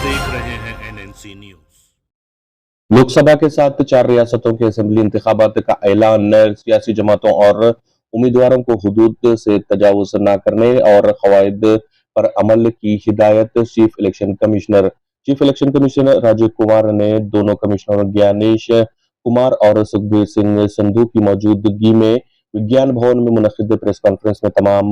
देख रहे हैं एनएनसी न्यूज। लोकसभा के साथ 4 रियासतों के असेंबली इंतखाबात का ऐलान। सियासी जमातों और उम्मीदवारों को हुदूद से तजावुज न करने और कवायद पर अमल की हिदायत। Chief election commissioner Rajiv Kumar ने दोनों कमिश्नरों ज्ञानेश कुमार और सुखबीर सिंह संधू की मौजूदगी में विज्ञान भवन में मुनक्किद प्रेस कॉन्फ्रेंस में तमाम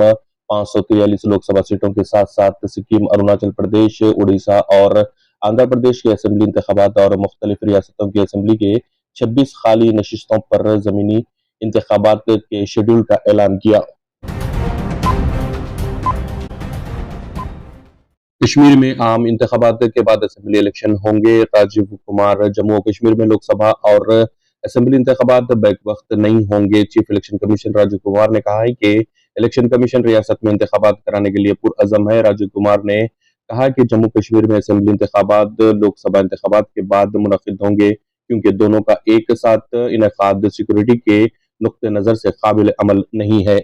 543 लोकसभा सीटों के साथ साथ सिक्किम, अरुणाचल प्रदेश, उड़ीसा और आंध्र प्रदेश के असेंबली इंतखाबात और मुख्तलिफ रियासतों की असेंबली के 26 खाली नशिस्तों पर जमीनी इंतखाबात के शेड्यूल का ऐलान किया। कश्मीर में आम इंतखाबात के बाद असेंबली इलेक्शन होंगे। राजीव कुमार जम्मू और कश्मीर में लोकसभा और असेंबली इंतखाबात बैक वक्त नहीं होंगे। Chief election commission Rajiv Kumar ने कहा है कि इलेक्शन कमीशन रियासत में इंतखाबात कराने के लिए पुरअज़म है। राजीव कुमार ने कहा कि जम्मू कश्मीर में असेंबली इंतखाबात लोकसभा इंतखाबात के बाद मुनक्किद होंगे क्योंकि दोनों का एक साथ इनेकाद सिक्योरिटी के नुक्ते नजर से काबिल अमल नहीं है।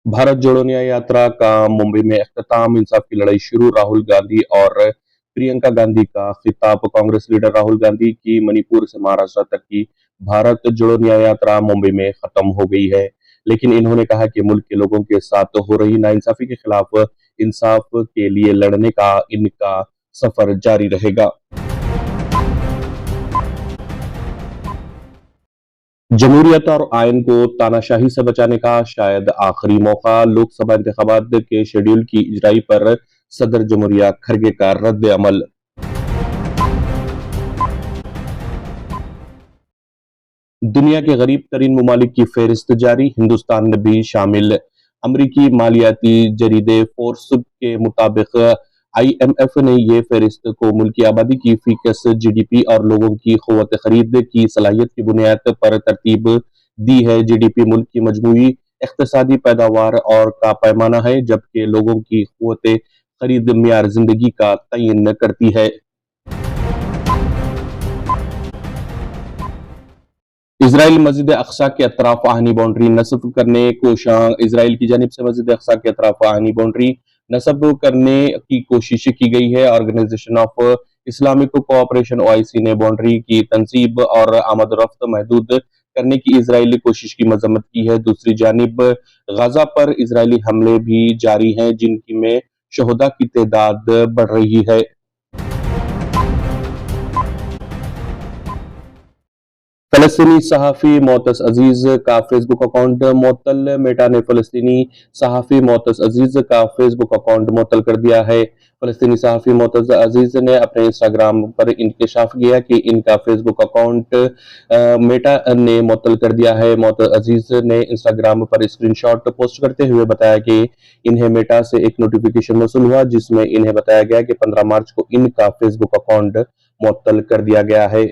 भारत जोड़ो न्याय यात्रा का मुंबई में अख्ताम, इंसाफ की लड़ाई शुरू। राहुल गांधी और प्रियंका गांधी का खिताब। कांग्रेस लीडर राहुल गांधी की मणिपुर से महाराष्ट्र तक की भारत जोड़ो न्याय यात्रा मुंबई में खत्म हो गई है, लेकिन इन्होंने कहा कि मुल्क के लोगों के साथ हो रही नाइंसाफी के खिलाफ इंसाफ के लिए लड़ने का इनका सफर जारी रहेगा। जमहूरियत और आयन को तानाशाही से बचाने का शायद आखिरी मौका। लोकसभा इंतखाबात के शेड्यूल की इजराई पर सदर जमहूरिया खरगे का रद्द अमल। दुनिया के गरीब तरीन ममालिक की फेहरिस्त जारी, हिंदुस्तान भी शामिल। अमरीकी मालियाती जरीदे फोर्स के मुताबिक IMF ने ये फेहरिस्त को मुल्की आबादी की फीकस GDP और लोगों की क़ुव्वत खरीद की सलाहियत की बुनियाद पर तरतीब दी है। GDP मुल्क की मजमूई इक़्तिसादी पैदावार और का पैमाना है, जबकि लोगों की क़ुव्वत खरीद मियार जिंदगी का तयन करती है। इसराइल मस्जिद अक्सा के अतराफ आहनी बाउंड्री नस्ब करने कोशां। इसराइल की जानिब से मस्जिद अक्सा के अतराफ आहनी बाउंड्री नस्ब करने की कोशिश की गई है। Organisation of Islamic cooperation OIC ने बाउंड्री की तंसीब और आमद रफ्त महदूद करने की इसराइली कोशिश की मजम्मत की है। दूसरी जानिब गजा पर इसराइली हमले भी जारी हैं, जिनकी में शहदा की तादाद बढ़ रही है। फलस्तीनी सहाफ़ी मोअत्तस अजीज का फेसबुक अकाउंट मुअत्तल। मेटा ने फलस्तीनी सहाफ़ी मोअत्तस अजीज का फेसबुक अकाउंट मुअत्तल कर दिया है। फलस्तीनी सहाफ़ी मोअत्तस अजीज ने अपने इंस्टाग्राम पर इंकशाफ किया कि इनका फेसबुक अकाउंट मेटा ने मुअत्तल कर दिया है। मोअत्तस अजीज ने इंस्टाग्राम पर स्क्रीनशॉट पोस्ट करते हुए बताया कि इन्हें मेटा से एक नोटिफिकेशन मौसूल हुआ, जिसमें इन्हें बताया गया कि 15 मार्च को इनका फेसबुक अकाउंट मुअत्तल कर दिया गया है।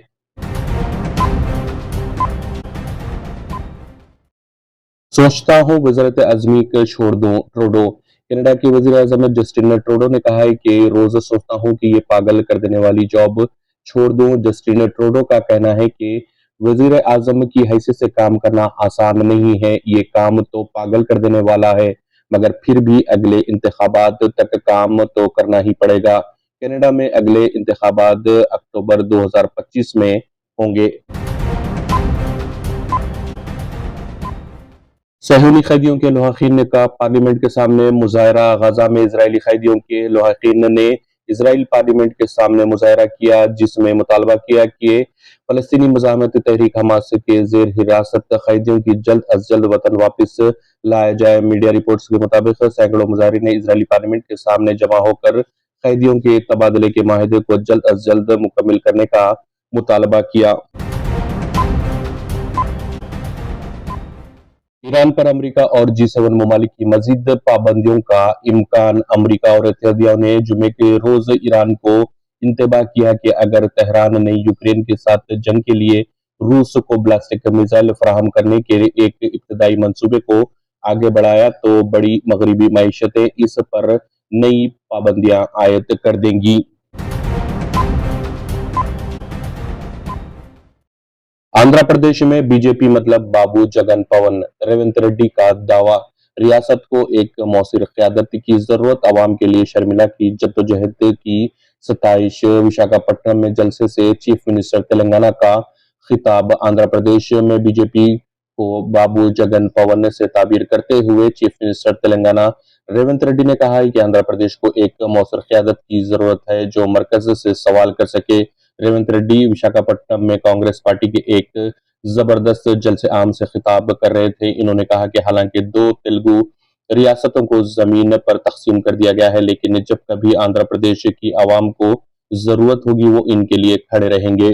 सोचता हूँ वज़ारत आज़मी को छोड़ दूं, ट्रूडो। कनाडा के वज़ीर आज़म जस्टिन ट्रूडो ने कहा है कि रोज सोचता हूँ कि ये पागल कर देने वाली जॉब छोड़ दूं। जस्टिन ट्रूडो का कहना है कि वज़ीर आज़म की हैसियत से काम करना आसान नहीं है, ये काम तो पागल कर देने वाला है, मगर फिर भी अगले इंतखाबात तक काम तो करना ही पड़ेगा। कनाडा में अगले इंतखाबात अक्टूबर 2025 में होंगे। सहूनी कैदियों के लवाहिकीन का पार्लियामेंट के सामने मुजाहरा। गजा में इजरायली कैदियों के लवाहिकीन ने इजराइल पार्लियामेंट के सामने मुजाहरा किया, जिसमें मुतालबा किया कि फलस्तीनी मुजाहमत तहरीक हमास के जेर हिरासत कैदियों की जल्द अज जल्द वतन वापस लाया जाए। मीडिया रिपोर्ट्स के मुताबिक सैकड़ों मुजाहरीन ने इजरायली पार्लियामेंट के सामने जमा होकर कैदियों के तबादले के माहिदे को जल्द अज जल्द मुकम्मल करने का मुतालबा किया। ईरान पर अमेरिका और G7 ममालिक की मजीद पाबंदियों का इम्कान। अमेरिका और इत्तेहादियों ने जुमे के रोज ईरान को इंतबाह किया कि अगर तेहरान ने यूक्रेन के साथ जंग के लिए रूस को बैलिस्टिक मिसाइल फराहम करने के एक इब्तदाई मंसूबे को आगे बढ़ाया तो बड़ी मगरबी मईशतें इस पर नई पाबंदियां आयद कर देंगी। आंध्र प्रदेश में बीजेपी मतलब बाबू जगन पवन, रेवंत रेड्डी का दावा। रियासत को एक मौसर क़यादत की ज़रूरत, अवाम के लिए शर्मिला की जद्दोजहद की सताइश। विशाखापट्टनम में जलसे से चीफ मिनिस्टर तेलंगाना का खिताब। आंध्र प्रदेश में बीजेपी को बाबू जगन पवन से ताबीर करते हुए चीफ मिनिस्टर तेलंगाना रेवंत रेड्डी ने कहा है कि आंध्र प्रदेश को एक मौसर क़यादत की जरूरत है जो मरकज से सवाल कर सके। रेवंत रेड्डी विशाखापट्टनम में कांग्रेस पार्टी के एक जबरदस्त जलसे आम से खिताब कर रहे थे। इन्होंने कहा कि हालांकि 2 तेलुगु रियासतों को जमीन पर तकसीम कर दिया गया है, लेकिन जब कभी आंध्र प्रदेश की आवाम को जरूरत होगी वो इनके लिए खड़े रहेंगे।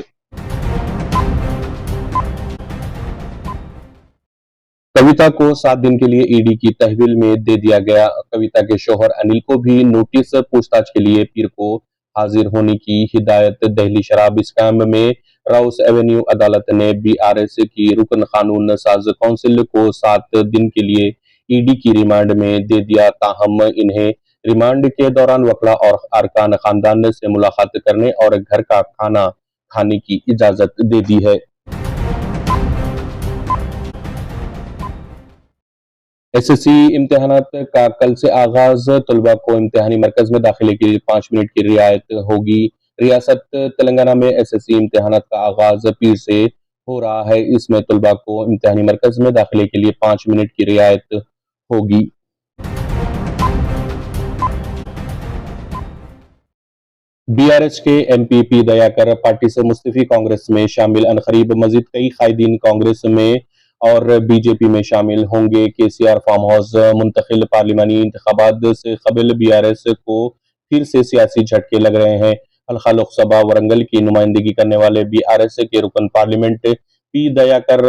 कविता को 7 दिन के लिए ईडी की तहवील में दे दिया गया। कविता के शौहर अनिल को भी नोटिस पूछताछ के लिए पीर को हाजिर होने की हिदायत। दिल्ली शराब स्कैम में राउस एवेन्यू अदालत ने बीआरएस की रुकन कानून साज काउंसिल को 7 दिन के लिए ईडी की रिमांड में दे दिया। ताहम इन्हें रिमांड के दौरान वकला और अरकान खानदान से मुलाकात करने और घर का खाना खाने की इजाजत दे दी है। एसएससी इम्तिहानात का कल से आगाज। तलबा को इम्तिहानी मरकज में दाखिले के लिए 5 मिनट की रियायत होगी। रियासत तेलंगाना में एसएससी इम्तिहानात का आगाज पीर से हो रहा है। इसमें तलबा को इम्तिहानी मरकज में दाखिले के लिए 5 मिनट की रियायत होगी। बीआरएस के एमपी पी दयाकर पार्टी से मुस्तफी, कांग्रेस में शामिल। अनकरीब मजीद कई कायदीन कांग्रेस में और बीजेपी में शामिल होंगे। केसीआर फार्म हाउस मुंतकिल। पार्लिमानी इंतखाबात से कबल बीआरएस को फिर से सियासी झटके लग रहे हैं। हल्का लोकसभा वरंगल की नुमाइंदगी करने वाले बीआरएस के रुकन पार्लियामेंट पी दयाकर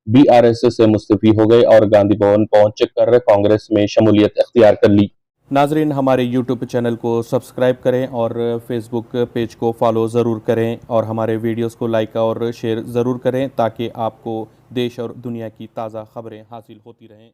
बीआरएस से मुस्तफी हो गए और गांधी भवन पहुंच कर कांग्रेस में शमूलियत इख्तियार कर ली। नाजरीन, हमारे यूट्यूब चैनल को सब्सक्राइब करें और फेसबुक पेज को फॉलो ज़रूर करें और हमारे वीडियोस को लाइक और शेयर ज़रूर करें ताकि आपको देश और दुनिया की ताज़ा खबरें हासिल होती रहें।